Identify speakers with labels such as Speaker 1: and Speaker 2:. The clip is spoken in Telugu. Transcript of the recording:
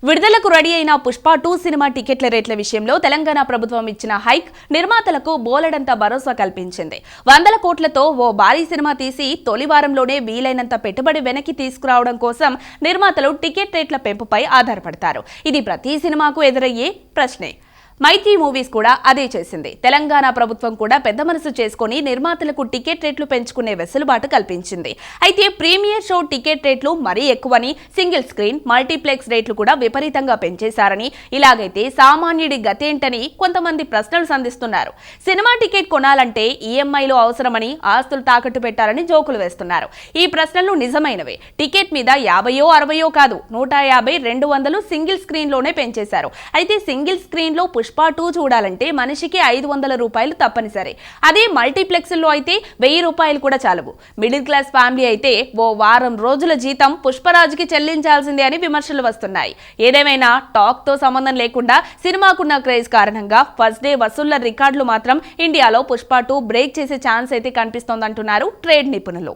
Speaker 1: విడుదలకు రెడీ అయిన పుష్ప 2 సినిమా టికెట్ల రేట్ల విషయంలో తెలంగాణ ప్రభుత్వం ఇచ్చిన హైక్ నిర్మాతలకు బోలెడంత భరోసా కల్పించింది. 100 కోట్లతో ఓ భారీ సినిమా తీసి తొలి వారంలోనే వీలైనంత పెట్టుబడి వెనక్కి తీసుకురావడం కోసం నిర్మాతలు టికెట్ రేట్ల పెంపుపై ఆధారపడతారు. ఇది ప్రతి సినిమాకు ఎదురయ్యే ప్రశ్నే. మైత్రి మూవీస్ కూడా అదే చేసింది. తెలంగాణ ప్రభుత్వం కూడా పెద్ద మనసు చేసుకుని నిర్మాతలకు టికెట్ రేట్లు పెంచుకునే వెసులుబాటు కల్పించింది. అయితే ప్రీమియర్ షో టికెట్ రేట్లు మరీ ఎక్కువని, సింగిల్ స్క్రీన్, మల్టీప్లెక్స్ రేట్లు కూడా విపరీతంగా పెంచేశారని, ఇలాగైతే సామాన్యుడి గతేంటని కొంతమంది ప్రశ్నలు సంధిస్తున్నారు. సినిమా టికెట్ కొనాలంటే ఈఎంఐలు అవసరమని, ఆస్తులు తాకట్టు పెట్టాలని జోకులు వేస్తున్నారు. ఈ ప్రశ్నలు నిజమైనవే. టికెట్ మీద 50, 60 కాదు, 150, 200 సింగిల్ స్క్రీన్ లోనే పెంచేశారు. అయితే సింగిల్ స్క్రీన్ లో పుష్ప 2 చూడాలంటే మనిషికి 500 రూపాయలు తప్పనిసరి. అదే మల్టీప్లెక్స్ లో అయితే 1000 రూపాయలు కూడా చాలవు. మిడిల్ క్లాస్ ఫ్యామిలీ అయితే ఓ వారం రోజుల జీతం పుష్పరాజుకి చెల్లించాల్సిందే అని విమర్శలు వస్తున్నాయి. ఏదేమైనా టాక్ తో సంబంధం లేకుండా సినిమాకున్న క్రేజ్ కారణంగా ఫస్ట్ డే వసూళ్ల రికార్డులు మాత్రం ఇండియాలో పుష్ప 2 బ్రేక్ చేసే ఛాన్స్ అయితే కనిపిస్తోందంటున్నారు ట్రేడ్ నిపుణులు.